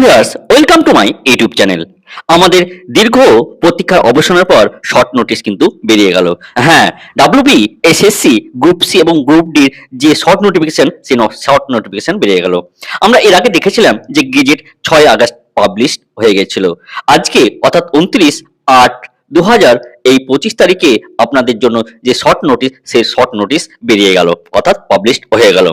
Viewers, welcome to my YouTube channel. আমাদের দীর্ঘ প্রতীক্ষার অবসানের পর শর্ট নোটিশ কিন্তু বেরিয়ে গেল। হ্যাঁ, ডাব্লিউবি, এসএসসি, গ্রুপ সি এবং গ্রুপ ডির যে শর্ট নোটিফিকেশন, সেই শর্ট নোটিফিকেশন বেরিয়ে গেল। আমরা এর আগে দেখেছিলাম যে গেজেট 6 আগস্ট পাবলিশ হয়ে গেছিল। আজকে অর্থাৎ 29/8/2025 তারিখে আপনাদের জন্য যে শর্ট নোটিশ, সেই শর্ট নোটিশ বেরিয়ে গেল, অর্থাৎ পাবলিশ হয়ে গেল।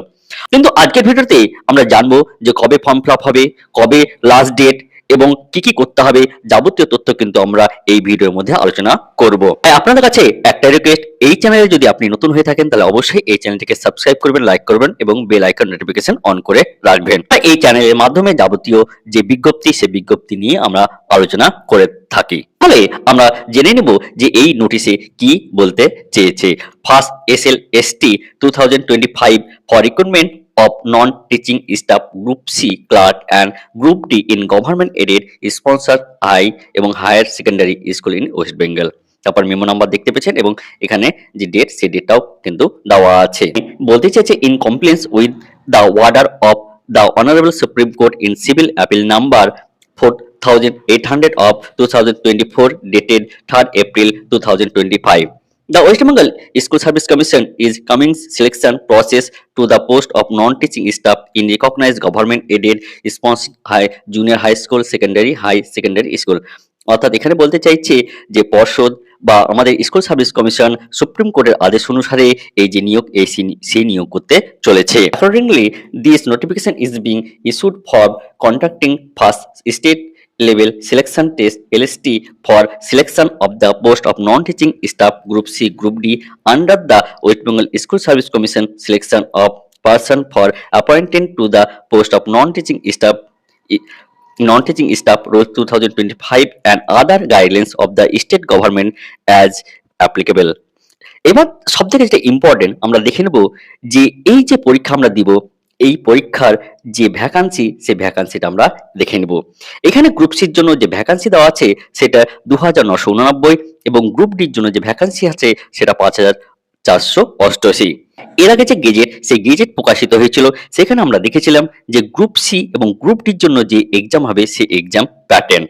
কিন্তু আজকের ভিডিওতে আমরা জানবো যে কবে ফর্ম ফিল আপ হবে, কবে লাস্ট ডেট এবং কি কি করতে হবে, যাবতীয় তথ্য কিন্তু আমরা এই ভিডিওর মধ্যে আলোচনা করব। তাই আপনাদের কাছে একটা রিকোয়েস্ট, এই চ্যানেলে যদি আপনি নতুন হয়ে থাকেন তাহলে অবশ্যই এই চ্যানেলটিকে সাবস্ক্রাইব করবেন, লাইক করবেন এবং বেল আইকন নোটিফিকেশন অন করে রাখবেন। তাই এই চ্যানেলের মাধ্যমে যাবতীয় যে বিজ্ঞপ্তি, সেই বিজ্ঞপ্তি নিয়ে আমরা আলোচনা করে থাকি। তাহলে আমরা জেনে নেব যে এই নোটিশে কি বলতে চেয়েছে। First SLST 2025 for recruitment of non-teaching staff Group C clerk and Group D in government aided sponsored high এবং higher secondary school in West Bengal. তারপর মেমো নাম্বার দেখতে পেয়েছেন এবং এখানে যে ডেট, সেই ডেটটাও কিন্তু দেওয়া আছে। বলতে চাইছে in compliance with the order of the honourable Supreme Court in civil appeal number 4800 of 2024 dated 3rd April 2025. The West Bengal School Service Commission is coming selection process to the post of non-teaching staff in recognized government-aided sponsored high junior high school, high secondary school. অর্থাৎ এখানে বলতে চাইছে যে পর্ষদ বা আমাদের school service commission supreme কোর্টের আদেশ অনুসারে এই যে নিয়োগ, সেই নিয়োগ করতে চলেছে। Accordingly this notification is being issued for conducting first state level selection test LST for selection of the post of non-teaching staff Group C, Group D under the West Bengal School Service Commission selection of person for appointed to the post of non-teaching staff Rules 2025 and other guidelines of the state government as applicable. এবার সবথেকে যেটা important আমরা দেখে নেব যে এই যে পরীক্ষা আমরা দিব, এই পরীক্ষার যে ভ্যাকান্সি, সেই ভ্যাকান্সিটা আমরা দেখে নেব। এখানে গ্রুপ সির জন্য যে ভ্যাকান্সি দেওয়া আছে সেটা 2989 এবং গ্রুপ ডির জন্য যে ভ্যাকান্সি আছে সেটা 5488। এর আগে যে গেজেট, সেই গেজেট প্রকাশিত হয়েছিল, সেখানে আমরা দেখেছিলাম যে গ্রুপ সি এবং গ্রুপ ডির জন্য যে এক্সাম হবে, সেই এক্সাম প্যাটার্ন।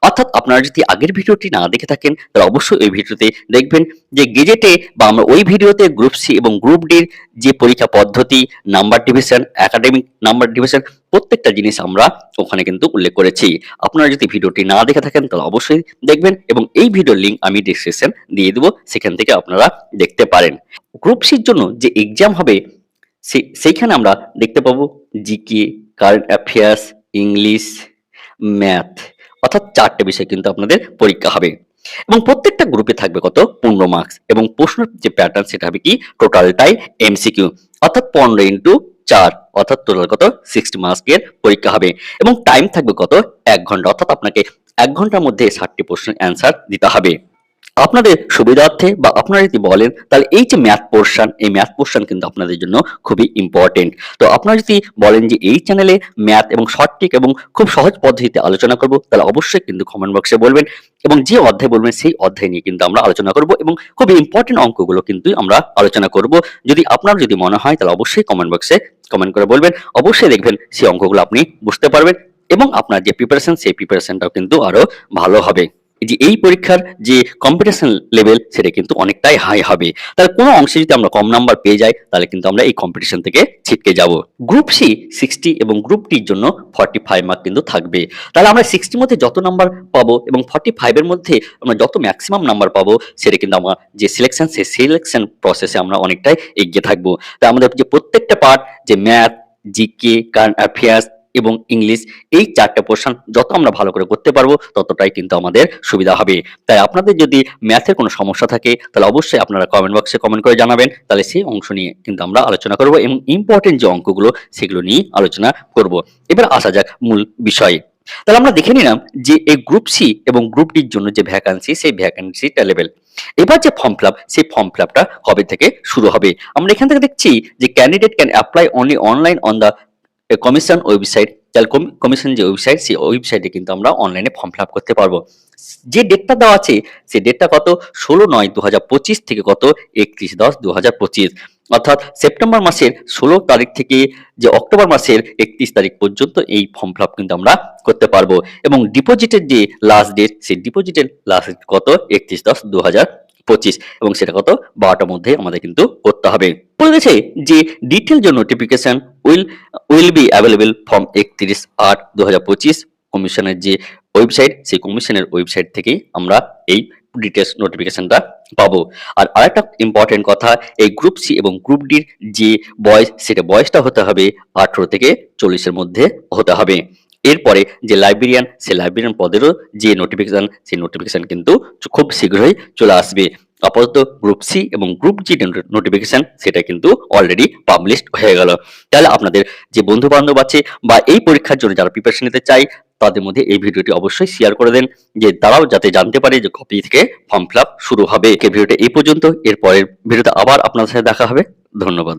অর্থাৎ আপনারা যদি আগের ভিডিওটি না দেখে থাকেন তাহলে অবশ্যই ওই ভিডিওতে দেখবেন যে গেজেটে বা আমরা ওই ভিডিওতে গ্রুপ সি এবং গ্রুপ ডির যে পরীক্ষা পদ্ধতি, number division, academic number division, প্রত্যেকটা জিনিস আমরা ওখানে কিন্তু উল্লেখ করেছি। আপনারা যদি ভিডিওটি না দেখে থাকেন তাহলে অবশ্যই দেখবেন এবং এই ভিডিওর লিঙ্ক আমি ডেসক্রিপশন দিয়ে দেবো, সেখান থেকে আপনারা দেখতে পারেন। গ্রুপ সির জন্য যে এক্সাম হবে সেইখানে আমরা দেখতে পাবো GK, current affairs, English, math, অর্থাৎ 4টে বিষয় কিন্তু আপনাদের পরীক্ষা হবে এবং প্রত্যেকটা গ্রুপে থাকবে কত 15 মার্কস এবং প্রশ্নের যে প্যাটার্ন সেটা হবে কি টোটালটাই এমসিকিউ, অর্থাৎ 15x4 অর্থাৎ টোটাল কত 60 মার্কসের পরীক্ষা হবে এবং টাইম থাকবে কত 1 ঘন্টা, অর্থাৎ আপনাকে 1 ঘন্টার মধ্যে 60টি প্রশ্নের অ্যান্সার দিতে হবে। আপনাদের সুবিধার্থে বা আপনারা যদি বলেন তাহলে এই যে ম্যাথ পোর্শন, এই ম্যাথ পোর্শন কিন্তু আপনাদের জন্য খুবই ইম্পর্টেন্ট। তো আপনারা যদি বলেন যে এই চ্যানেলে ম্যাথ এবং শর্ট ট্রিক এবং খুব সহজ পদ্ধতিতে আলোচনা করব, তাহলে অবশ্যই কিন্তু কমেন্ট বক্সে বলবেন এবং যে অধ্যায় বলবেন সেই অধ্যায় নিয়ে কিন্তু আমরা আলোচনা করব এবং খুবই ইম্পর্টেন্ট অঙ্কগুলো কিন্তু আমরা আলোচনা করব। যদি আপনার যদি মনে হয় তাহলে অবশ্যই কমেন্ট বক্সে কমেন্ট করে বলবেন, অবশ্যই দেখবেন সেই অঙ্কগুলো আপনি বুঝতে পারবেন এবং আপনার যে প্রিপারেশন, সেই প্রিপারেশনটাও কিন্তু আরো ভালো হবে। যে এই পরীক্ষার যে কম্পিটিশন লেভেল সেটা কিন্তু অনেকটাই হাই হবে। তাহলে কোনো অংশে যদি আমরা কম নাম্বার পেয়ে যাই তাহলে কিন্তু আমরা এই কম্পিটিশন থেকে ছিটকে যাব। গ্রুপ সি 60 এবং গ্রুপ ডির জন্য 45 মার্ক কিন্তু থাকবে। তাহলে আমরা 60 মধ্যে যত নাম্বার পাবো এবং 45 এর মধ্যে আমরা যত ম্যাক্সিমাম নাম্বার পাবো, সেটা কিন্তু আমরা যে সিলেকশন, সেই সিলেকশন প্রসেসে আমরা অনেকটাই এগিয়ে থাকবো। তাই আমাদের যে প্রত্যেকটা পার্ট, যে ম্যাথ, জিকে, কারেন্ট অ্যাফেয়ার্স এবং ইংলিশ, এই 4টে পোর্শন যত আমরা ভালো করে করতে পারবো ততটাই কিন্তু আমাদের সুবিধা হবে। তাই আপনাদের যদি ম্যাথের কোনো সমস্যা থাকে তাহলে অবশ্যই আপনারা কমেন্ট বক্সে কমেন্ট করে জানাবেন, তাহলে সেই অংশ নিয়ে কিন্তু আমরা আলোচনা করব এবং ইম্পর্টেন্ট যে অঙ্কগুলো সেগুলো নিয়ে আলোচনা করব। এবার আসা যাক মূল বিষয়ে। তাহলে আমরা দেখে নিলাম যে এই গ্রুপ সি এবং গ্রুপ ডির জন্য যে ভ্যাকান্সি, সেই ভ্যাকান্সিটা লেভেল। এবার যে ফর্ম ফিল আপ, সেই ফর্ম ফিল আপটা কবে থেকে শুরু হবে? আমরা এখান থেকে দেখছি যে candidate can apply only online on the commission website. তাহলে কমিশন যে ওয়েবসাইট, সেই ওয়েবসাইটে কিন্তু আমরা অনলাইনে ফর্ম ফিল আপ করতে পারবো। যে ডেটটা দেওয়া আছে সেই ডেটটা কত 16/9/2025 থেকে কত 31/10/2025। অর্থাৎ সেপ্টেম্বর মাসের ১৬ তারিখ থেকে যে অক্টোবর মাসের ৩১ তারিখ পর্যন্ত এই ফর্ম ফিল আপ কিন্তু আমরা করতে পারবো এবং ডিপোজিটের যে লাস্ট ডেট সেই ডিপোজিটের লাস্ট ডেট কত ৩১/১০/২০২৫ এবং সেটা কত ১২টার মধ্যে আমাদের কিন্তু করতে হবে। বলে গেছে যে ডিটেল যে notification will be available from ৩১/৮/২০২৫ কমিশনের যে ওয়েবসাইট সেই কমিশনের ওয়েবসাইট থেকেই আমরা এই ডিটেলস নোটিফিকেশনটা পাবো। আর আরেকটা ইম্পর্টেন্ট কথা, এই গ্রুপ সি এবং গ্রুপ ডির যে বয়স সেটা বয়সটা হতে হবে 18 থেকে 40-এর মধ্যে হতে হবে। এরপরে যে লাইব্রেরিয়ান সেই লাইব্রেরিয়ান পদেরও যে নোটিফিকেশন সেই নোটিফিকেশন কিন্তু খুব শীঘ্রই চলে আসবে। আপাতত গ্রুপ সি এবং গ্রুপ জি নোটিফিকেশন সেটা কিন্তু অলরেডি পাবলিশড হয়ে গেল। তাহলে আপনাদের যে বন্ধু বান্ধব আছে বা এই পরীক্ষার জন্য যারা প্রিপারেশন নিতে চায় তাদের মধ্যে এই ভিডিওটি অবশ্যই শেয়ার করে দেন, যে তারাও যাতে জানতে পারে যে কবে থেকে ফর্ম ফিল আপ শুরু হবে। ভিডিওটা এই পর্যন্ত, এর পরের ভিডিওতে আবার আপনাদের সাথে দেখা হবে। ধন্যবাদ।